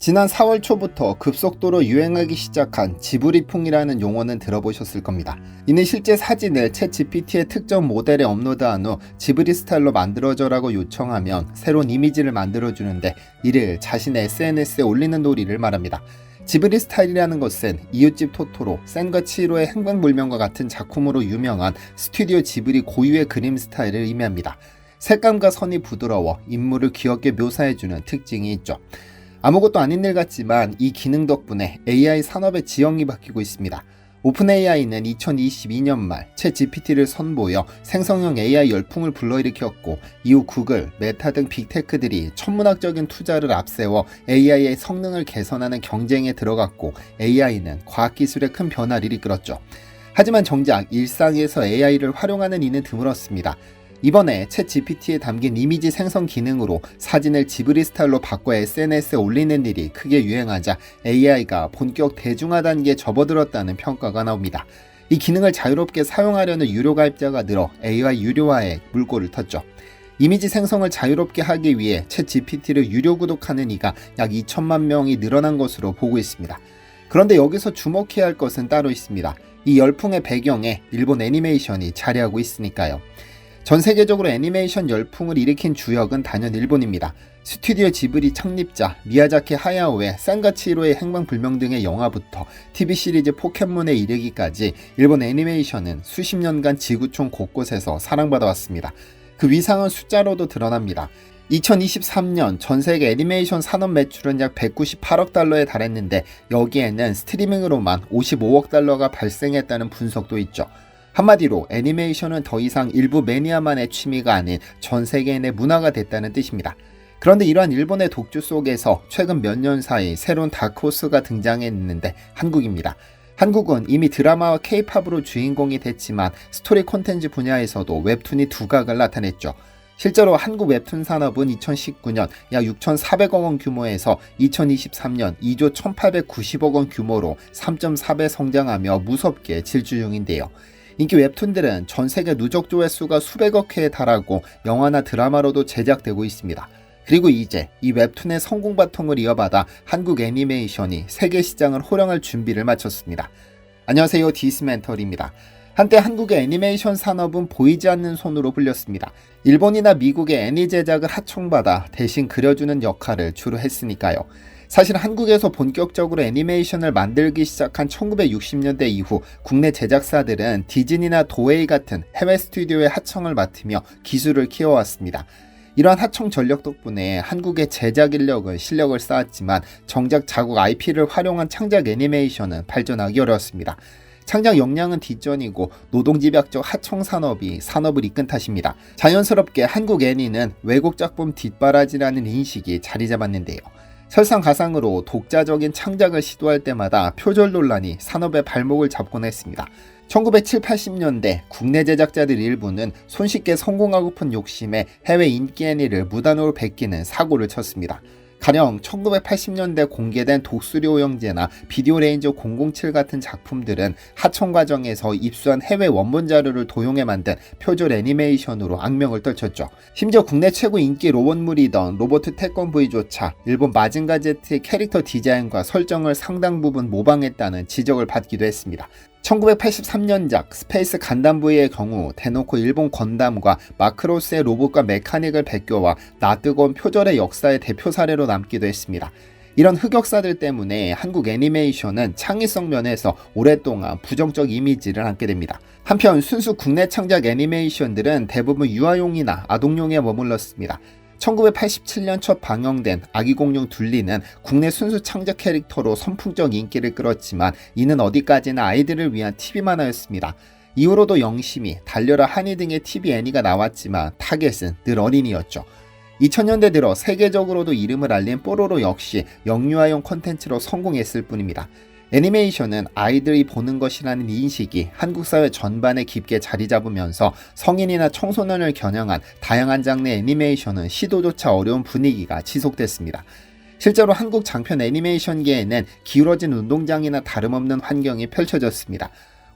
지난 4월 초부터 급속도로 유행하기 시작한 지브리풍이라는 용어는 들어보셨을 겁니다. 이는 실제 사진을 챗GPT의 특정 모델에 업로드한 후 지브리 스타일로 만들어줘라고 요청하면 새로운 이미지를 만들어주는데 이를 자신의 SNS에 올리는 놀이를 말합니다. 지브리 스타일이라는 것은 이웃집 토토로, 센과 치히로의 행방불명과 같은 작품으로 유명한 스튜디오 지브리 고유의 그림 스타일을 의미합니다. 색감과 선이 부드러워 인물을 귀엽게 묘사해주는 특징이 있죠. 아무것도 아닌 일 같지만 이 기능 덕분에 AI 산업의 지형이 바뀌고 있습니다. 오픈 AI는 2022년 말 챗GPT를 선보여 생성형 AI 열풍을 불러일으켰고 이후 구글, 메타 등 빅테크들이 천문학적인 투자를 앞세워 AI의 성능을 개선하는 경쟁에 들어갔고 AI는 과학기술의 큰 변화를 이끌었죠. 하지만 정작 일상에서 AI를 활용하는 이는 드물었습니다. 이번에 챗GPT에 담긴 이미지 생성 기능으로 사진을 지브리 스타일로 바꿔 SNS에 올리는 일이 크게 유행하자 AI가 본격 대중화 단계에 접어들었다는 평가가 나옵니다. 이 기능을 자유롭게 사용하려는 유료 가입자가 늘어 AI 유료화에 물꼬를 텄죠. 이미지 생성을 자유롭게 하기 위해 챗GPT를 유료 구독하는 이가 약 2천만 명이 늘어난 것으로 보고 있습니다. 그런데 여기서 주목해야 할 것은 따로 있습니다. 이 열풍의 배경에 일본 애니메이션이 자리하고 있으니까요. 전 세계적으로 애니메이션 열풍을 일으킨 주역은 단연 일본입니다. 스튜디오 지브리 창립자 미야자키 하야오의 센과 치히로의 행방불명 등의 영화부터 TV 시리즈 포켓몬에 이르기까지 일본 애니메이션은 수십 년간 지구촌 곳곳에서 사랑받아왔습니다. 그 위상은 숫자로도 드러납니다. 2023년 전 세계 애니메이션 산업 매출은 약 198억 달러에 달했는데 여기에는 스트리밍으로만 55억 달러가 발생했다는 분석도 있죠. 한마디로 애니메이션은 더 이상 일부 매니아만의 취미가 아닌 전 세계인의 문화가 됐다는 뜻입니다. 그런데 이러한 일본의 독주 속에서 최근 몇 년 사이 새로운 다크호스가 등장했는데 한국입니다. 한국은 이미 드라마와 K-팝으로 주인공이 됐지만 스토리 콘텐츠 분야에서도 웹툰이 두각을 나타냈죠. 실제로 한국 웹툰 산업은 2019년 약 6,400억 원 규모에서 2023년 2조 1,890억 원 규모로 3.4배 성장하며 무섭게 질주 중인데요. 인기 웹툰들은 전 세계 누적 조회수가 수백억 회에 달하고 영화나 드라마로도 제작되고 있습니다. 그리고 이제 이 웹툰의 성공 바통을 이어받아 한국 애니메이션이 세계 시장을 호령할 준비를 마쳤습니다. 안녕하세요, 디스멘털입니다. 한때 한국의 애니메이션 산업은 보이지 않는 손으로 불렸습니다. 일본이나 미국의 애니 제작을 하청받아 대신 그려주는 역할을 주로 했으니까요. 사실 한국에서 본격적으로 애니메이션을 만들기 시작한 1960년대 이후 국내 제작사들은 디즈니나 도에이 같은 해외 스튜디오의 하청을 맡으며 기술을 키워왔습니다. 이러한 하청 전력 덕분에 한국의 제작 인력은 실력을 쌓았지만 정작 자국 IP를 활용한 창작 애니메이션은 발전하기 어려웠습니다. 창작 역량은 뒷전이고 노동집약적 하청 산업이 산업을 이끈 탓입니다. 자연스럽게 한국 애니는 외국 작품 뒷바라지라는 인식이 자리 잡았는데요. 설상가상으로 독자적인 창작을 시도할 때마다 표절 논란이 산업의 발목을 잡곤 했습니다. 1970, 80년대 국내 제작자들 일부는 손쉽게 성공하고픈 욕심에 해외 인기 애니를 무단으로 베끼는 사고를 쳤습니다. 가령 1980년대 공개된 독수리 오영재나 비디오 레인저 007 같은 작품들은 하청 과정에서 입수한 해외 원본 자료를 도용해 만든 표절 애니메이션으로 악명을 떨쳤죠. 심지어 국내 최고 인기 로봇물이던 로보트 태권 V조차 일본 마징가 Z의 캐릭터 디자인과 설정을 상당 부분 모방했다는 지적을 받기도 했습니다. 1983년작 스페이스 간담 V의 경우 대놓고 일본 건담과 마크로스의 로봇과 메카닉을 베껴와 낯뜨거운 표절의 역사의 대표 사례로 남기도 했습니다. 이런 흑역사들 때문에 한국 애니메이션은 창의성 면에서 오랫동안 부정적 이미지를 안게 됩니다. 한편 순수 국내 창작 애니메이션들은 대부분 유아용이나 아동용에 머물렀습니다. 1987년 첫 방영된 아기공룡 둘리는 국내 순수 창작 캐릭터로 선풍적 인기를 끌었지만 이는 어디까지나 아이들을 위한 TV 만화였습니다. 이후로도 영심이, 달려라 하니 등의 TV 애니가 나왔지만 타겟은 늘 어린이였죠. 2000년대 들어 세계적으로도 이름을 알린 뽀로로 역시 영유아용 콘텐츠로 성공했을 뿐입니다. 애니메이션은 아이들이 보는 것이라는 인식이 한국 사회 전반에 깊게 자리 잡으면서 성인이나 청소년을 겨냥한 다양한 장르의 애니메이션은 시도조차 어려운 분위기가 지속됐습니다. 실제로 한국 장편 애니메이션계에는 기울어진 운동장이나 다름없는 환경이 펼쳐졌습니다.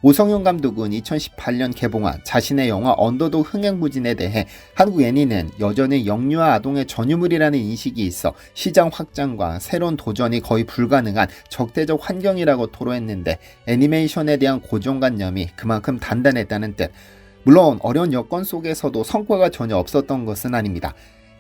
오성윤 감독은 2018년 개봉한 자신의 영화 언더독 흥행부진에 대해 한국 애니는 여전히 영유아 아동의 전유물이라는 인식이 있어 시장 확장과 새로운 도전이 거의 불가능한 적대적 환경이라고 토로했는데 애니메이션에 대한 고정관념이 그만큼 단단했다는 뜻. 물론 어려운 여건 속에서도 성과가 전혀 없었던 것은 아닙니다.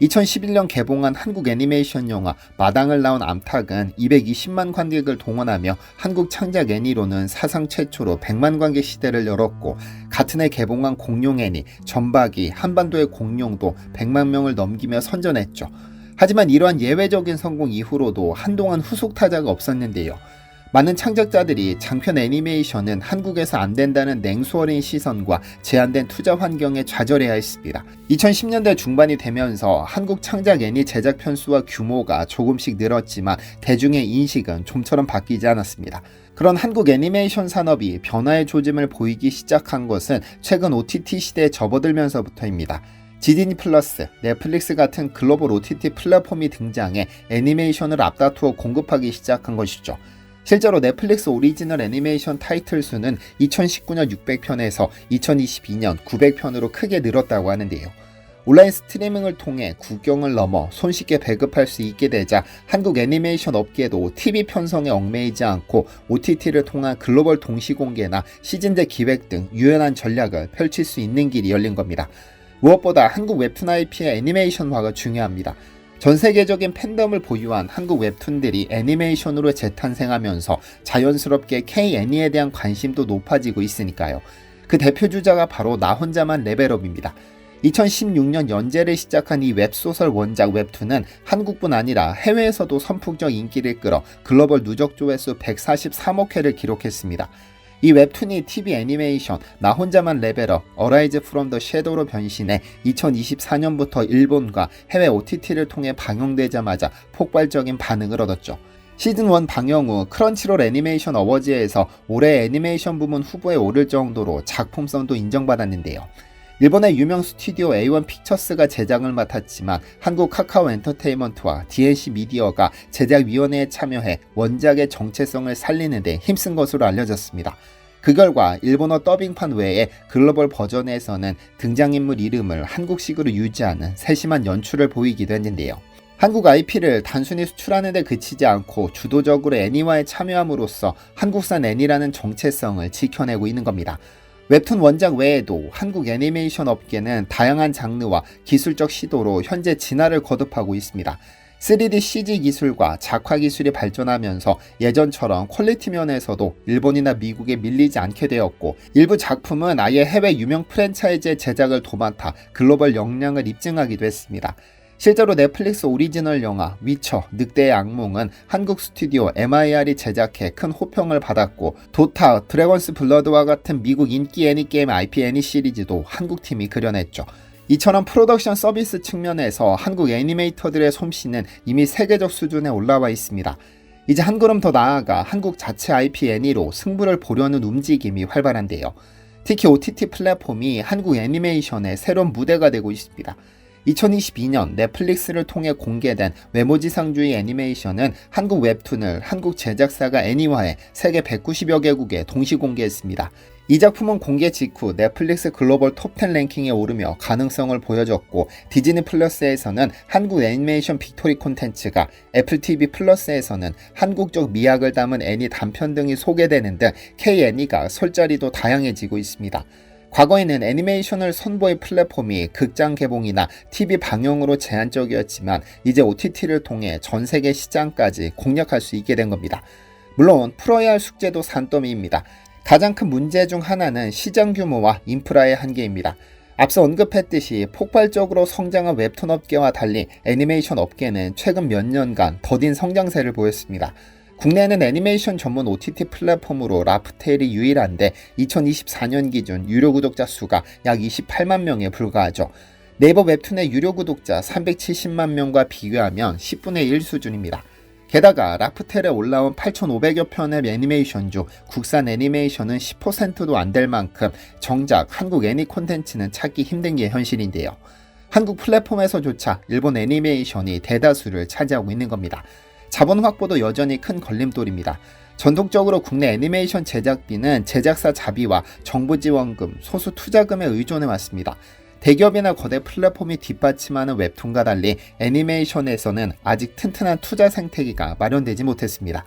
2011년 개봉한 한국 애니메이션 영화 마당을 나온 암탉은 220만 관객을 동원하며 한국 창작 애니로는 사상 최초로 100만 관객 시대를 열었고, 같은 해 개봉한 공룡 애니 전박이 한반도의 공룡도 100만 명을 넘기며 선전했죠. 하지만 이러한 예외적인 성공 이후로도 한동안 후속 타자가 없었는데요. 많은 창작자들이 장편 애니메이션은 한국에서 안 된다는 냉수 어린 시선과 제한된 투자 환경에 좌절해야 했습니다. 2010년대 중반이 되면서 한국 창작 애니 제작 편수와 규모가 조금씩 늘었지만 대중의 인식은 좀처럼 바뀌지 않았습니다. 그런 한국 애니메이션 산업이 변화의 조짐을 보이기 시작한 것은 최근 OTT 시대에 접어들면서부터입니다. 디즈니 플러스, 넷플릭스 같은 글로벌 OTT 플랫폼이 등장해 애니메이션을 앞다투어 공급하기 시작한 것이죠. 실제로 넷플릭스 오리지널 애니메이션 타이틀 수는 2019년 600편에서 2022년 900편으로 크게 늘었다고 하는데요. 온라인 스트리밍을 통해 국경을 넘어 손쉽게 배급할 수 있게 되자 한국 애니메이션 업계도 TV 편성에 얽매이지 않고 OTT를 통한 글로벌 동시공개나 시즌제 기획 등 유연한 전략을 펼칠 수 있는 길이 열린 겁니다. 무엇보다 한국 웹툰 IP의 애니메이션화가 중요합니다. 전 세계적인 팬덤을 보유한 한국 웹툰들이 애니메이션으로 재탄생하면서 자연스럽게 K-애니에 대한 관심도 높아지고 있으니까요. 그 대표주자가 바로 나 혼자만 레벨업입니다. 2016년 연재를 시작한 이 웹소설 원작 웹툰은 한국뿐 아니라 해외에서도 선풍적 인기를 끌어 글로벌 누적 조회수 143억 회를 기록했습니다. 이 웹툰이 TV 애니메이션 나 혼자만 레벨업 어라이즈 프롬 더 섀도우로 변신해 2024년부터 일본과 해외 OTT를 통해 방영되자마자 폭발적인 반응을 얻었죠. 시즌1 방영 후 크런치롤 애니메이션 어워즈에서 올해 애니메이션 부문 후보에 오를 정도로 작품성도 인정받았는데요. 일본의 유명 스튜디오 A1 픽처스가 제작을 맡았지만 한국 카카오 엔터테인먼트와 DNC 미디어가 제작위원회에 참여해 원작의 정체성을 살리는 데 힘쓴 것으로 알려졌습니다. 그 결과 일본어 더빙판 외에 글로벌 버전에서는 등장인물 이름을 한국식으로 유지하는 세심한 연출을 보이기도 했는데요. 한국 IP를 단순히 수출하는 데 그치지 않고 주도적으로 애니화에 참여함으로써 한국산 애니라는 정체성을 지켜내고 있는 겁니다. 웹툰 원작 외에도 한국 애니메이션 업계는 다양한 장르와 기술적 시도로 현재 진화를 거듭하고 있습니다. 3D CG 기술과 작화 기술이 발전하면서 예전처럼 퀄리티 면에서도 일본이나 미국에 밀리지 않게 되었고, 일부 작품은 아예 해외 유명 프랜차이즈의 제작을 도맡아 글로벌 역량을 입증하기도 했습니다. 실제로 넷플릭스 오리지널 영화 위쳐 늑대의 악몽은 한국 스튜디오 MIR이 제작해 큰 호평을 받았고, 도타, 드래곤스 블러드와 같은 미국 인기 애니게임 IP 애니 시리즈도 한국팀이 그려냈죠. 이처럼 프로덕션 서비스 측면에서 한국 애니메이터들의 솜씨는 이미 세계적 수준에 올라와 있습니다. 이제 한 걸음 더 나아가 한국 자체 IP 애니로 승부를 보려는 움직임이 활발한데요. 특히 OTT 플랫폼이 한국 애니메이션의 새로운 무대가 되고 있습니다. 2022년 넷플릭스를 통해 공개된 외모지상주의 애니메이션은 한국 웹툰을 한국 제작사가 애니화해 세계 190여 개국에 동시 공개했습니다. 이 작품은 공개 직후 넷플릭스 글로벌 톱10 랭킹에 오르며 가능성을 보여줬고, 디즈니 플러스에서는 한국 애니메이션 빅토리 콘텐츠가, 애플 TV 플러스에서는 한국적 미학을 담은 애니 단편 등이 소개되는 등 K-애니가 설 자리도 다양해지고 있습니다. 과거에는 애니메이션을 선보인 플랫폼이 극장 개봉이나 TV 방영으로 제한적이었지만 이제 OTT를 통해 전 세계 시장까지 공략할 수 있게 된 겁니다. 물론 풀어야 할 숙제도 산더미입니다. 가장 큰 문제 중 하나는 시장 규모와 인프라의 한계입니다. 앞서 언급했듯이 폭발적으로 성장한 웹툰 업계와 달리 애니메이션 업계는 최근 몇 년간 더딘 성장세를 보였습니다. 국내에는 애니메이션 전문 OTT 플랫폼으로 라프텔이 유일한데 2024년 기준 유료 구독자 수가 약 28만 명에 불과하죠. 네이버 웹툰의 유료 구독자 370만 명과 비교하면 10분의 1 수준입니다. 게다가 라프텔에 올라온 8,500여 편의 애니메이션 중 국산 애니메이션은 10%도 안 될 만큼 정작 한국 애니 콘텐츠는 찾기 힘든 게 현실인데요. 한국 플랫폼에서조차 일본 애니메이션이 대다수를 차지하고 있는 겁니다. 자본 확보도 여전히 큰 걸림돌입니다. 전통적으로 국내 애니메이션 제작비는 제작사 자비와 정부 지원금, 소수 투자금에 의존해 왔습니다. 대기업이나 거대 플랫폼이 뒷받침하는 웹툰과 달리 애니메이션에서는 아직 튼튼한 투자 생태계가 마련되지 못했습니다.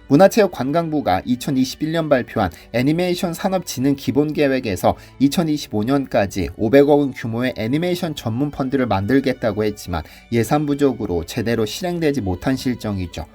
문화체육관광부가 2021년 발표한 애니메이션 산업 진흥 기본 계획에서 2025년까지 500억 원 규모의 애니메이션 전문 펀드를 만들겠다고 했지만 예산 부족으로 제대로 실행되지 못한 실정이죠.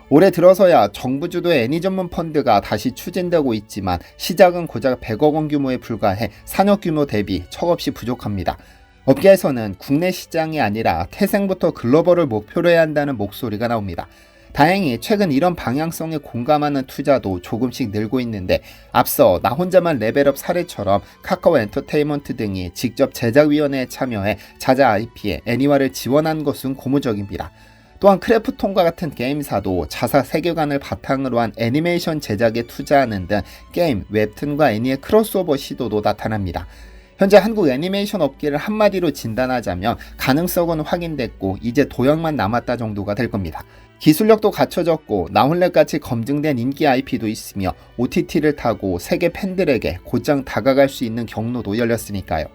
올해 들어서야 정부 주도의 애니 전문 펀드가 다시 추진되고 있지만 시작은 고작 100억 원 규모에 불과해 산업 규모 대비 척없이 부족합니다. 업계에서는 국내 시장이 아니라 태생부터 글로벌을 목표로 해야 한다는 목소리가 나옵니다. 다행히 최근 이런 방향성에 공감하는 투자도 조금씩 늘고 있는데 앞서 나 혼자만 레벨업 사례처럼 카카오 엔터테인먼트 등이 직접 제작위원회에 참여해 자자 IP의 애니화를 지원한 것은 고무적입니다. 또한 크래프톤과 같은 게임사도 자사 세계관을 바탕으로 한 애니메이션 제작에 투자하는 등 게임, 웹툰과 애니의 크로스오버 시도도 나타납니다. 현재 한국 애니메이션 업계를 한마디로 진단하자면 가능성은 확인됐고 이제 도약만 남았다 정도가 될 겁니다. 기술력도 갖춰졌고 나홀렛같이 검증된 인기 IP도 있으며 OTT를 타고 세계 팬들에게 곧장 다가갈 수 있는 경로도 열렸으니까요.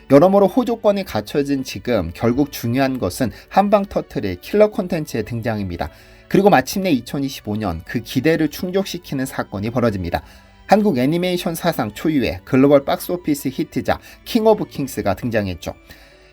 여러모로 호조건이 갖춰진 지금 결국 중요한 것은 한방 터트릴 킬러 콘텐츠의 등장입니다. 그리고 마침내 2025년 그 기대를 충족시키는 사건이 벌어집니다. 한국 애니메이션 사상 초유의 글로벌 박스오피스 히트작 킹 오브 킹스가 등장했죠.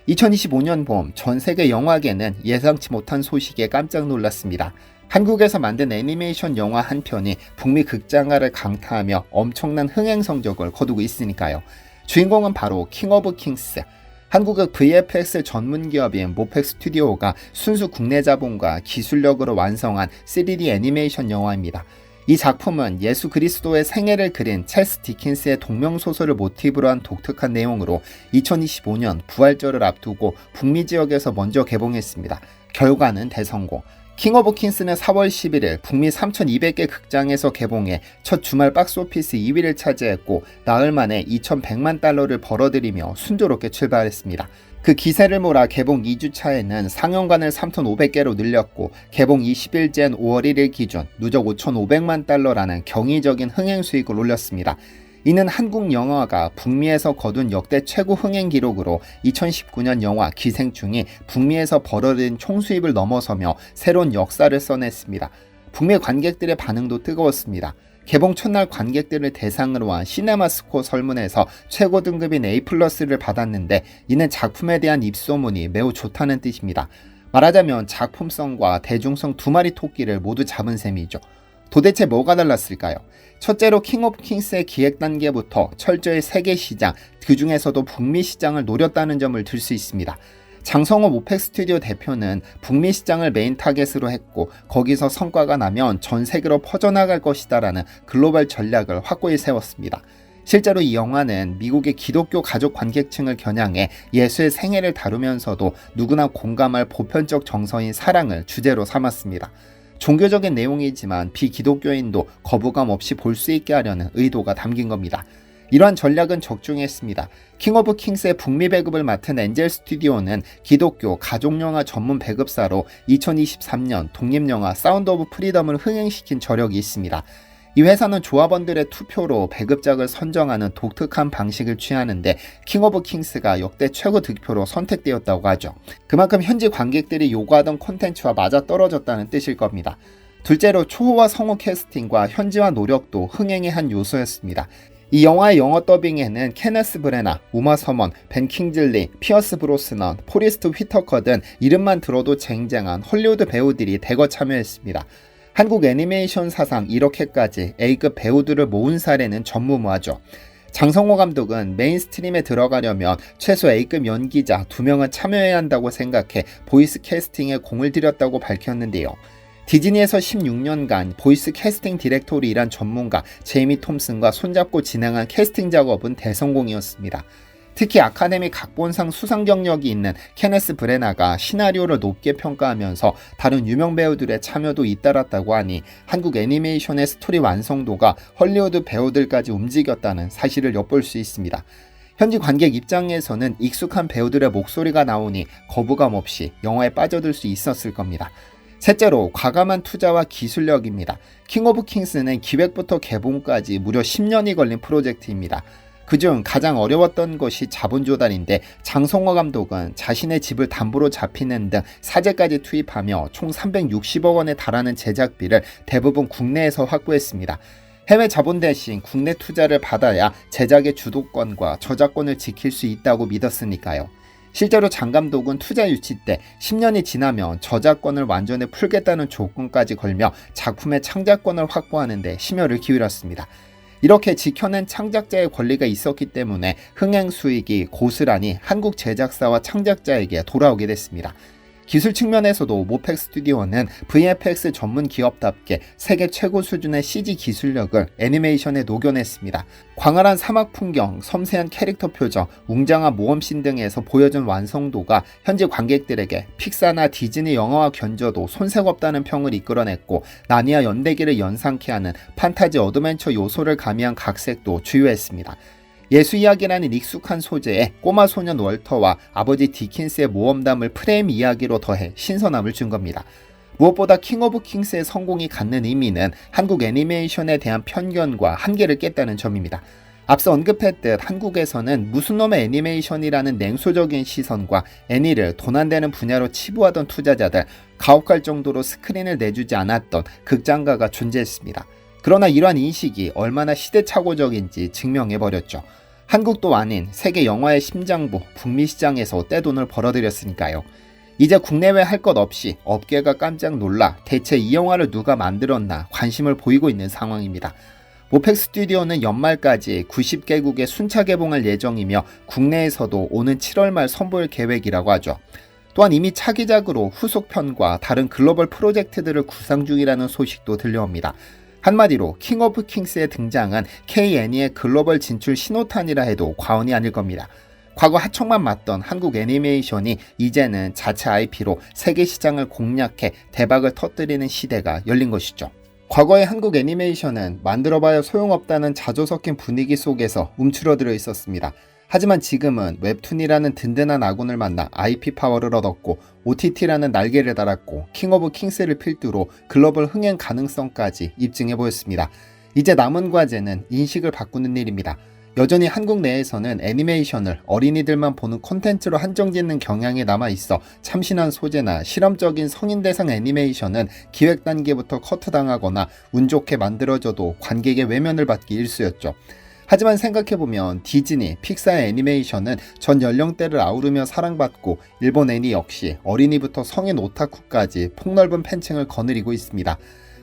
2025년 봄 전 세계 영화계는 예상치 못한 소식에 깜짝 놀랐습니다. 한국에서 만든 애니메이션 영화 한 편이 북미 극장가를 강타하며 엄청난 흥행 성적을 거두고 있으니까요. 주인공은 바로 킹 오브 킹스. 한국의 VFX 전문 기업인 모펙 스튜디오가 순수 국내 자본과 기술력으로 완성한 3D 애니메이션 영화입니다. 이 작품은 예수 그리스도의 생애를 그린 찰스 디킨스의 동명소설을 모티브로 한 독특한 내용으로 2025년 부활절을 앞두고 북미 지역에서 먼저 개봉했습니다. 결과는 대성공. 킹 오브 킹스는 4월 11일 북미 3,200개 극장에서 개봉해 첫 주말 박스오피스 2위를 차지했고 나흘 만에 2,100만 달러를 벌어들이며 순조롭게 출발했습니다. 그 기세를 몰아 개봉 2주차에는 상영관을 3,500개로 늘렸고 개봉 20일째인 5월 1일 기준 누적 5,500만 달러라는 경이적인 흥행 수익을 올렸습니다. 이는 한국 영화가 북미에서 거둔 역대 최고 흥행 기록으로 2019년 영화 기생충이 북미에서 벌어들인 총수입을 넘어서며 새로운 역사를 써냈습니다. 북미 관객들의 반응도 뜨거웠습니다. 개봉 첫날 관객들을 대상으로 한 시네마스코 설문에서 최고 등급인 A+를 받았는데 이는 작품에 대한 입소문이 매우 좋다는 뜻입니다. 말하자면 작품성과 대중성 두 마리 토끼를 모두 잡은 셈이죠. 도대체 뭐가 달랐을까요? 첫째로 킹 오브 킹스의 기획 단계부터 철저히 세계 시장, 그 중에서도 북미 시장을 노렸다는 점을 들 수 있습니다. 장성호 모펙 스튜디오 대표는 북미 시장을 메인 타겟으로 했고 거기서 성과가 나면 전 세계로 퍼져나갈 것이다라는 글로벌 전략을 확고히 세웠습니다. 실제로 이 영화는 미국의 기독교 가족 관객층을 겨냥해 예수의 생애를 다루면서도 누구나 공감할 보편적 정서인 사랑을 주제로 삼았습니다. 종교적인 내용이지만 비기독교인도 거부감 없이 볼 수 있게 하려는 의도가 담긴 겁니다. 이러한 전략은 적중했습니다. 킹 오브 킹스의 북미 배급을 맡은 엔젤 스튜디오는 기독교 가족영화 전문 배급사로 2023년 독립영화 사운드 오브 프리덤을 흥행시킨 저력이 있습니다. 이 회사는 조합원들의 투표로 배급작을 선정하는 독특한 방식을 취하는데 킹 오브 킹스가 역대 최고 득표로 선택되었다고 하죠. 그만큼 현지 관객들이 요구하던 콘텐츠와 맞아떨어졌다는 뜻일 겁니다. 둘째로 초호화 성우 캐스팅과 현지화 노력도 흥행의 한 요소였습니다. 이 영화의 영어 더빙에는 케네스 브레나, 우마 서먼, 벤 킹즐리, 피어스 브로스넌, 포리스트 휘터커 등 이름만 들어도 쟁쟁한 헐리우드 배우들이 대거 참여했습니다. 한국 애니메이션 사상 이렇게까지 A급 배우들을 모은 사례는 전무후무하죠. 장성호 감독은 메인스트림에 들어가려면 최소 A급 연기자 2명은 참여해야 한다고 생각해 보이스 캐스팅에 공을 들였다고 밝혔는데요. 디즈니에서 16년간 보이스 캐스팅 디렉토로 일한 전문가 제이미 톰슨과 손잡고 진행한 캐스팅 작업은 대성공이었습니다. 특히 아카데미 각본상 수상 경력이 있는 케네스 브레나가 시나리오를 높게 평가하면서 다른 유명 배우들의 참여도 잇따랐다고 하니 한국 애니메이션의 스토리 완성도가 헐리우드 배우들까지 움직였다는 사실을 엿볼 수 있습니다. 현지 관객 입장에서는 익숙한 배우들의 목소리가 나오니 거부감 없이 영화에 빠져들 수 있었을 겁니다. 셋째로 과감한 투자와 기술력입니다. 킹 오브 킹스는 기획부터 개봉까지 무려 10년이 걸린 프로젝트입니다. 그중 가장 어려웠던 것이 자본 조달인데 장성호 감독은 자신의 집을 담보로 잡히는 등 사재까지 투입하며 총 360억 원에 달하는 제작비를 대부분 국내에서 확보했습니다. 해외 자본 대신 국내 투자를 받아야 제작의 주도권과 저작권을 지킬 수 있다고 믿었으니까요. 실제로 장 감독은 투자 유치 때 10년이 지나면 저작권을 완전히 풀겠다는 조건까지 걸며 작품의 창작권을 확보하는 데 심혈을 기울였습니다. 이렇게 지켜낸 창작자의 권리가 있었기 때문에 흥행 수익이 고스란히 한국 제작사와 창작자에게 돌아오게 됐습니다. 기술 측면에서도 모펙 스튜디오는 VFX 전문 기업답게 세계 최고 수준의 CG 기술력을 애니메이션에 녹여냈습니다. 광활한 사막 풍경, 섬세한 캐릭터 표정, 웅장한 모험씬 등에서 보여준 완성도가 현지 관객들에게 픽사나 디즈니 영화와 견져도 손색 없다는 평을 이끌어냈고, 나니아 연대기를 연상케 하는 판타지 어드벤처 요소를 가미한 각색도 주요했습니다. 예수 이야기라는 익숙한 소재에 꼬마 소년 월터와 아버지 디킨스의 모험담을 프레임 이야기로 더해 신선함을 준 겁니다. 무엇보다 킹 오브 킹스의 성공이 갖는 의미는 한국 애니메이션에 대한 편견과 한계를 깼다는 점입니다. 앞서 언급했듯 한국에서는 무슨 놈의 애니메이션이라는 냉소적인 시선과 애니를 돈 안 되는 분야로 치부하던 투자자들, 가혹할 정도로 스크린을 내주지 않았던 극장가가 존재했습니다. 그러나 이러한 인식이 얼마나 시대착오적인지 증명해버렸죠. 한국도 아닌 세계 영화의 심장부 북미 시장에서 떼돈을 벌어들였으니까요. 이제 국내외 할 것 없이 업계가 깜짝 놀라 대체 이 영화를 누가 만들었나 관심을 보이고 있는 상황입니다. 모펙 스튜디오는 연말까지 90개국에 순차 개봉할 예정이며 국내에서도 오는 7월 말 선보일 계획이라고 하죠. 또한 이미 차기작으로 후속편과 다른 글로벌 프로젝트들을 구상 중이라는 소식도 들려옵니다. 한마디로 킹 오브 킹스의 등장은 K-애니의 글로벌 진출 신호탄이라 해도 과언이 아닐 겁니다. 과거 하청만 맞던 한국 애니메이션이 이제는 자체 IP로 세계 시장을 공략해 대박을 터뜨리는 시대가 열린 것이죠. 과거의 한국 애니메이션은 만들어봐야 소용없다는 자조 섞인 분위기 속에서 움츠러들어 있었습니다. 하지만 지금은 웹툰이라는 든든한 아군을 만나 IP 파워를 얻었고, OTT라는 날개를 달았고, 킹 오브 킹스를 필두로 글로벌 흥행 가능성까지 입증해 보였습니다. 이제 남은 과제는 인식을 바꾸는 일입니다. 여전히 한국 내에서는 애니메이션을 어린이들만 보는 콘텐츠로 한정짓는 경향이 남아있어 참신한 소재나 실험적인 성인 대상 애니메이션은 기획 단계부터 커트당하거나 운 좋게 만들어져도 관객의 외면을 받기 일쑤였죠. 하지만 생각해보면 디즈니, 픽사의 애니메이션은 전 연령대를 아우르며 사랑받고, 일본 애니 역시 어린이부터 성인 오타쿠까지 폭넓은 팬층을 거느리고 있습니다.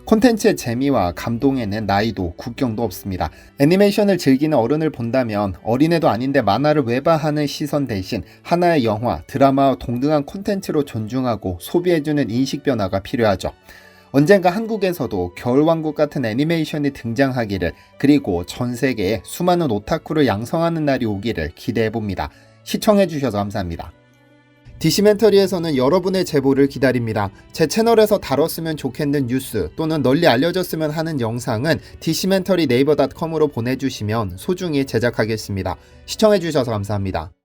콘텐츠의 재미와 감동에는 나이도 국경도 없습니다. 애니메이션을 즐기는 어른을 본다면 어린애도 아닌데 만화를 외바하는 시선 대신 하나의 영화, 드라마와 동등한 콘텐츠로 존중하고 소비해주는 인식 변화가 필요하죠. 언젠가 한국에서도 겨울왕국 같은 애니메이션이 등장하기를, 그리고 전 세계에 수많은 오타쿠를 양성하는 날이 오기를 기대해봅니다. 시청해주셔서 감사합니다. 디시멘터리에서는 여러분의 제보를 기다립니다. 제 채널에서 다뤘으면 좋겠는 뉴스 또는 널리 알려졌으면 하는 영상은 디시멘터리 네이버.com으로 보내주시면 소중히 제작하겠습니다. 시청해주셔서 감사합니다.